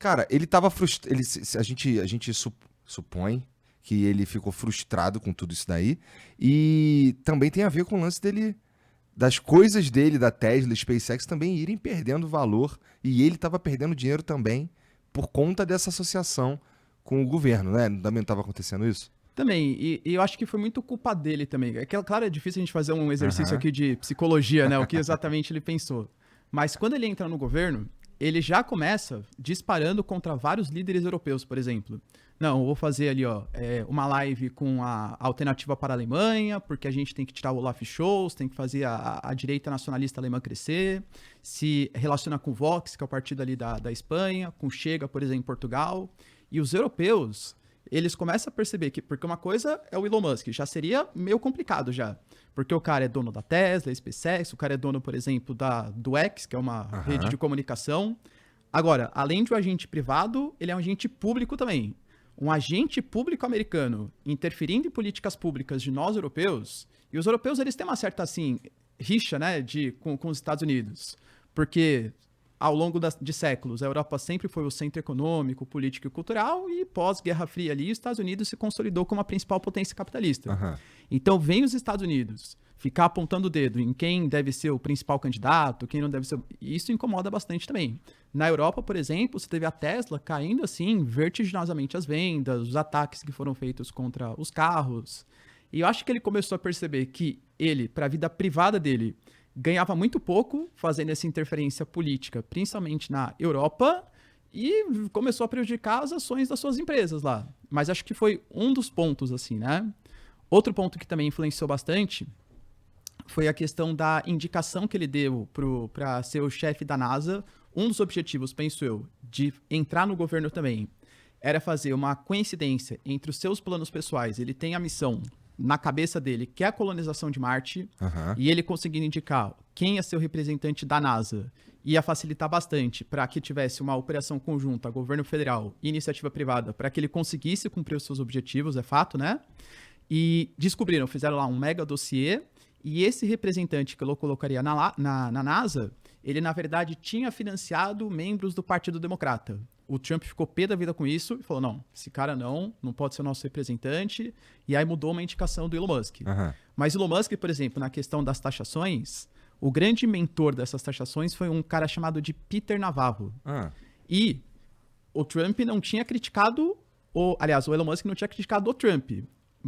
Cara, ele tava frustrado. A gente supõe que ele ficou frustrado com tudo isso daí. E também tem a ver com o lance dele, das coisas dele, da Tesla, SpaceX, também irem perdendo valor. E ele tava perdendo dinheiro também por conta dessa associação com o governo, né? Também não tava acontecendo isso? Também, e eu acho que foi muito culpa dele também. É que, claro, é difícil a gente fazer um exercício Aham. aqui de psicologia, né? O que exatamente ele pensou. Mas quando ele entra no governo, ele já começa disparando contra vários líderes europeus, por exemplo. Não, eu vou fazer ali, ó, uma live com a alternativa para a Alemanha, porque a gente tem que tirar o Olaf Scholz, tem que fazer a direita nacionalista alemã crescer, se relaciona com o Vox, que é o partido ali da Espanha, com o Chega, por exemplo, em Portugal. E os europeus, eles começam a perceber que, porque uma coisa é o Elon Musk, já seria meio complicado já, porque o cara é dono da Tesla, SpaceX, o cara é dono, por exemplo, do X, que é uma rede Aham. de comunicação. Agora, além de um agente privado, ele é um agente público também. Um agente público americano interferindo em políticas públicas de nós europeus, e os europeus eles têm uma certa, assim, rixa, né, com os Estados Unidos, porque ao longo de séculos, a Europa sempre foi o centro econômico, político e cultural, e pós-Guerra Fria ali, os Estados Unidos se consolidou como a principal potência capitalista. Aham. Então, vem os Estados Unidos ficar apontando o dedo em quem deve ser o principal candidato, quem não deve ser. Isso incomoda bastante também. Na Europa, por exemplo, você teve a Tesla caindo assim vertiginosamente as vendas, os ataques que foram feitos contra os carros. E eu acho que ele começou a perceber que ele, para a vida privada dele, ganhava muito pouco fazendo essa interferência política, principalmente na Europa, e começou a prejudicar as ações das suas empresas lá. Mas acho que foi um dos pontos, assim, né? Outro ponto que também influenciou bastante foi a questão da indicação que ele deu para ser o chefe da NASA. Um dos objetivos, penso eu, de entrar no governo também, era fazer uma coincidência entre os seus planos pessoais. Ele tem a missão na cabeça dele, que é a colonização de Marte, Aham. e ele conseguindo indicar quem ia ser o representante da NASA, ia facilitar bastante para que tivesse uma operação conjunta, governo federal e iniciativa privada, para que ele conseguisse cumprir os seus objetivos, é fato, né? E descobriram, fizeram lá um mega dossiê, e esse representante que eu colocaria na NASA, ele na verdade tinha financiado membros do Partido Democrata. O Trump ficou pé da vida com isso e falou, não, esse cara não pode ser o nosso representante, e aí mudou uma indicação do Elon Musk. Aham. Mas Elon Musk, por exemplo, na questão das taxações, o grande mentor dessas taxações foi um cara chamado de Peter Navarro. Ah. E o Trump não tinha criticado, aliás, o Elon Musk não tinha criticado o Trump,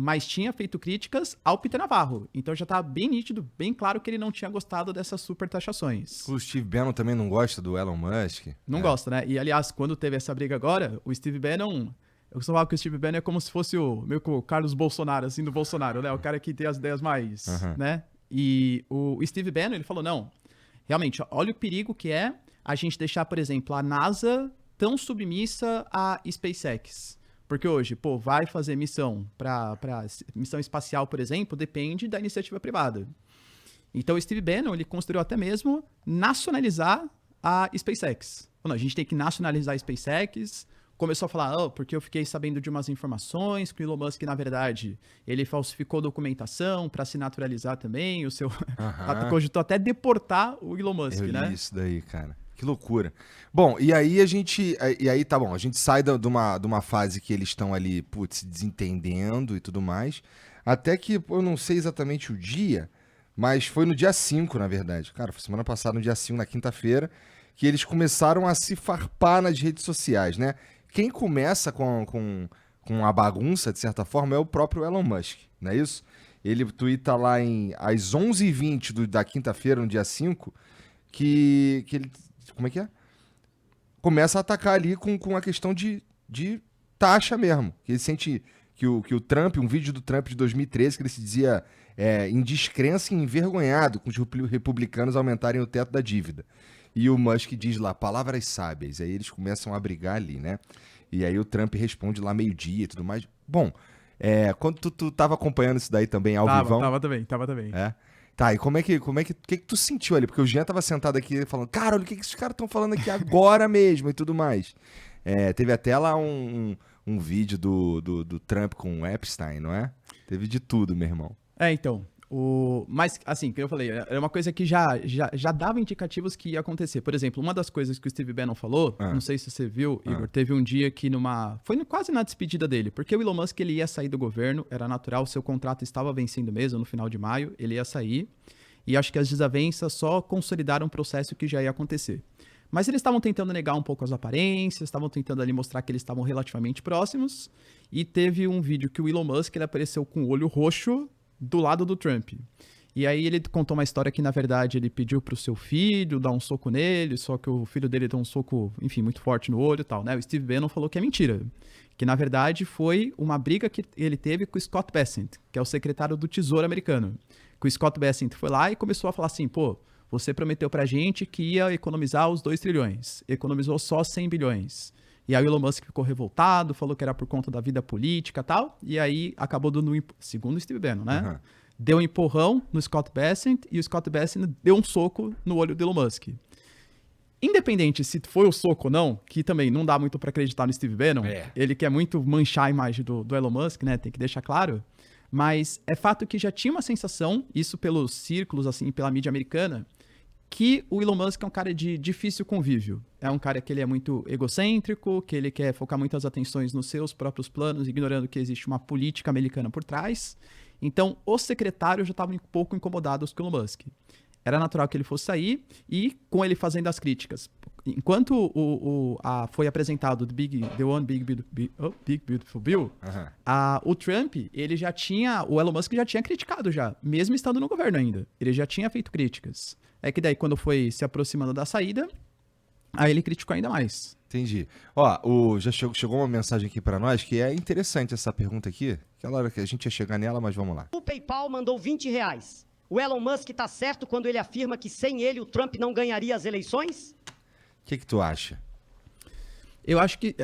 mas tinha feito críticas ao Peter Navarro. Então já tá bem nítido, bem claro que ele não tinha gostado dessas super taxações. O Steve Bannon também não gosta do Elon Musk. Não É. gosta, né? E aliás, quando teve essa briga agora, o Steve Bannon. Eu costumo falar que o Steve Bannon é como se fosse meio que o Carlos Bolsonaro, assim, do Bolsonaro, né? O cara que tem as ideias mais, Aham. né? E o Steve Bannon, ele falou, não, realmente, olha o perigo que é a gente deixar, por exemplo, a NASA tão submissa à SpaceX. Porque hoje, pô, vai fazer missão para missão espacial, por exemplo, depende da iniciativa privada. Então o Steve Bannon, ele considerou até mesmo nacionalizar a SpaceX. Falou, a gente tem que nacionalizar a SpaceX. Começou a falar, porque eu fiquei sabendo de umas informações que o Elon Musk, na verdade, ele falsificou documentação para se naturalizar também, o seu... Aham. cogitou até deportar o Elon Musk, Eu li né? isso daí, cara. Que loucura. Bom, e aí a gente. E aí tá bom, a gente sai de uma fase que eles estão ali, putz, desentendendo e tudo mais. Até que, pô, eu não sei exatamente o dia, mas foi no dia 5, na verdade. Cara, foi semana passada, no dia 5, na quinta-feira, que eles começaram a se farpar nas redes sociais, né? Quem começa com a bagunça, de certa forma, é o próprio Elon Musk, não é isso? Ele tuita lá às 11h20 da quinta-feira, no dia 5, que ele. Como é que é? Começa a atacar ali com a questão de taxa mesmo. Que ele sente que o Trump, um vídeo do Trump de 2013, que ele se dizia em descrença e envergonhado com os republicanos aumentarem o teto da dívida. E o Musk diz lá, palavras sábias. Aí eles começam a brigar ali, né? E aí o Trump responde lá meio-dia e tudo mais. Bom, quando tu tava acompanhando isso daí também ao vivão... Tava também. É? Tá, e como é que tu sentiu ali? Porque o Jean tava sentado aqui falando, cara, olha o que esses caras estão falando aqui agora mesmo e tudo mais. Teve até lá um vídeo do Trump com o Epstein, não é? Teve de tudo, meu irmão. Então, Mas, assim, como eu falei, era uma coisa que já dava indicativos que ia acontecer. Por exemplo, uma das coisas que o Steve Bannon falou, não sei se você viu, Igor, teve um dia que quase na despedida dele, porque o Elon Musk ele ia sair do governo, era natural, seu contrato estava vencendo mesmo no final de maio, ele ia sair, e acho que as desavenças só consolidaram um processo que já ia acontecer. Mas eles estavam tentando negar um pouco as aparências, estavam tentando ali mostrar que eles estavam relativamente próximos, e teve um vídeo que o Elon Musk ele apareceu com o olho roxo do lado do Trump. E aí ele contou uma história que, na verdade, ele pediu pro seu filho dar um soco nele, só que o filho dele deu um soco, enfim, muito forte no olho e tal, né? O Steve Bannon falou que é mentira. Que, na verdade, foi uma briga que ele teve com o Scott Bessent, que é o secretário do Tesouro americano. Que o Scott Bessent foi lá e começou a falar assim, pô, você prometeu pra gente que ia economizar os 2 trilhões. Economizou só 100 bilhões. E aí o Elon Musk ficou revoltado, falou que era por conta da vida política e tal, e aí acabou dando, segundo o Steve Bannon, né? Uhum. Deu um empurrão no Scott Bessent, e o Scott Bessent deu um soco no olho do Elon Musk. Independente se foi o soco ou não, que também não dá muito pra acreditar no Steve Bannon, ele quer muito manchar a imagem do Elon Musk, né? Tem que deixar claro. Mas é fato que já tinha uma sensação, isso pelos círculos, assim, pela mídia americana, que o Elon Musk é um cara de difícil convívio. É um cara que ele é muito egocêntrico, que ele quer focar muitas atenções nos seus próprios planos, ignorando que existe uma política americana por trás. Então, os secretários já estavam um pouco incomodados com o Elon Musk. Era natural que ele fosse sair, e com ele fazendo as críticas. Enquanto foi apresentado The One Big Beautiful Bill, o Trump, o Elon Musk já tinha criticado já, mesmo estando no governo ainda. Ele já tinha feito críticas. É que daí, quando foi se aproximando da saída, aí ele criticou ainda mais. Entendi. Ó, já chegou uma mensagem aqui pra nós que é interessante essa pergunta aqui. Aquela hora que a gente ia chegar nela, mas vamos lá. O PayPal mandou R$20. O Elon Musk tá certo quando ele afirma que sem ele o Trump não ganharia as eleições? O que tu acha? Eu acho que...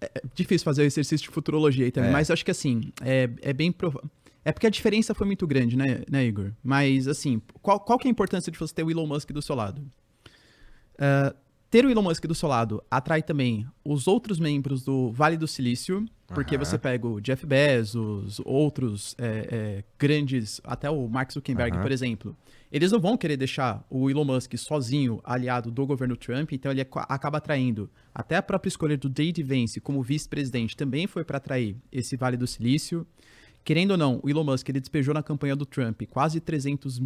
É difícil fazer o exercício de futurologia aí também, mas eu acho que assim, é bem provável. É porque a diferença foi muito grande, né, Igor? Mas, assim, qual que é a importância de você ter o Elon Musk do seu lado? Ter o Elon Musk do seu lado atrai também os outros membros do Vale do Silício, porque você pega o Jeff Bezos, outros grandes, até o Mark Zuckerberg, por exemplo. Eles não vão querer deixar o Elon Musk sozinho, aliado do governo Trump, então ele acaba atraindo. Até a própria escolha do J.D. Vance como vice-presidente também foi para atrair esse Vale do Silício. Querendo ou não, o Elon Musk ele despejou na campanha do Trump quase 300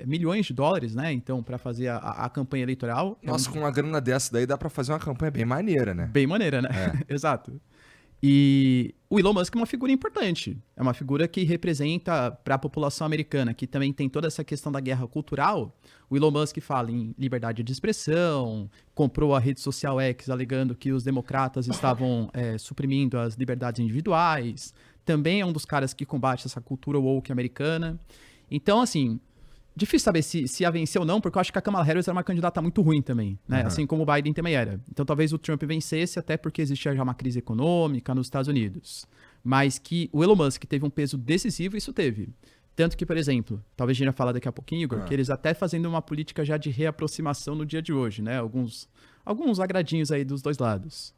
milhões de dólares, né? Então, para fazer a campanha eleitoral. Nossa, com uma grana dessa daí dá para fazer uma campanha bem maneira, né? Bem maneira, né? Exato. E o Elon Musk é uma figura importante. É uma figura que representa para a população americana, que também tem toda essa questão da guerra cultural. O Elon Musk fala em liberdade de expressão, comprou a rede social X alegando que os democratas estavam suprimindo as liberdades individuais. Também é um dos caras que combate essa cultura woke americana. Então, assim, difícil saber se ia vencer ou não, porque eu acho que a Kamala Harris era uma candidata muito ruim também, né? Assim como o Biden também era. Então, talvez o Trump vencesse, até porque existia já uma crise econômica nos Estados Unidos. Mas que o Elon Musk teve um peso decisivo, isso teve. Tanto que, por exemplo, talvez a gente vai falar daqui a pouquinho, Igor, que eles até fazendo uma política já de reaproximação no dia de hoje, né? Alguns agradinhos aí dos dois lados.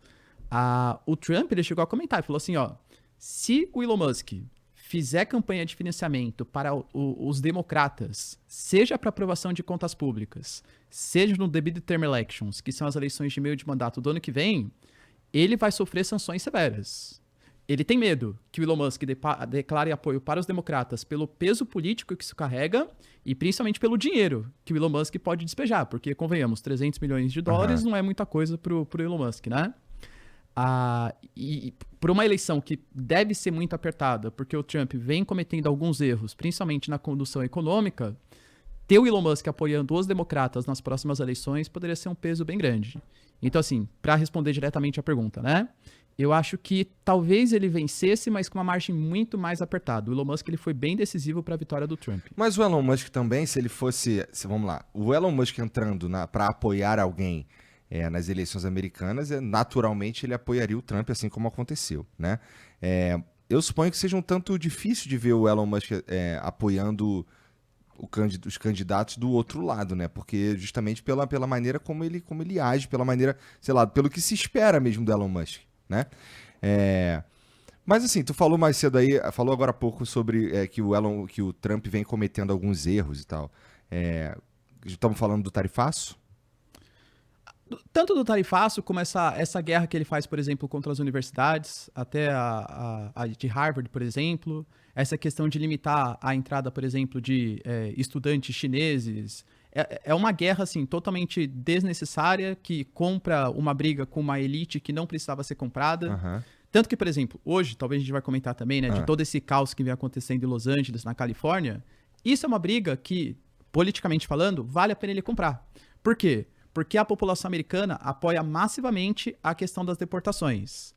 O Trump, ele chegou a comentar e falou assim, ó, se o Elon Musk fizer campanha de financiamento para os democratas, seja para aprovação de contas públicas, seja no The Midterm Elections, que são as eleições de meio de mandato do ano que vem, ele vai sofrer sanções severas. Ele tem medo que o Elon Musk declare apoio para os democratas pelo peso político que isso carrega e principalmente pelo dinheiro que o Elon Musk pode despejar, porque, convenhamos, 300 milhões de dólares não é muita coisa pro Elon Musk, né? E por uma eleição que deve ser muito apertada, porque o Trump vem cometendo alguns erros, principalmente na condução econômica, ter o Elon Musk apoiando os democratas nas próximas eleições poderia ser um peso bem grande. Então, assim, para responder diretamente a pergunta, né? Eu acho que talvez ele vencesse, mas com uma margem muito mais apertada. O Elon Musk ele foi bem decisivo para a vitória do Trump. Mas o Elon Musk também, se ele fosse... vamos lá, o Elon Musk entrando para apoiar alguém nas eleições americanas, naturalmente ele apoiaria o Trump, assim como aconteceu, né? Eu suponho que seja um tanto difícil de ver o Elon Musk apoiando os candidatos do outro lado, né? Porque justamente pela maneira como ele age, pela maneira, sei lá, pelo que se espera mesmo do Elon Musk, né? Mas assim, tu falou mais cedo aí, falou agora há pouco sobre que o Trump vem cometendo alguns erros e tal. Estamos falando do tarifaço? Tanto do tarifaço como essa guerra que ele faz, por exemplo, contra as universidades, até a de Harvard, por exemplo, essa questão de limitar a entrada, por exemplo, de estudantes chineses. É uma guerra, assim, totalmente desnecessária, que compra uma briga com uma elite que não precisava ser comprada. Aham. Tanto que, por exemplo, hoje, talvez a gente vai comentar também, né, de todo esse caos que vem acontecendo em Los Angeles, na Califórnia, isso é uma briga que, politicamente falando, vale a pena ele comprar. Por quê? Porque a população americana apoia massivamente a questão das deportações.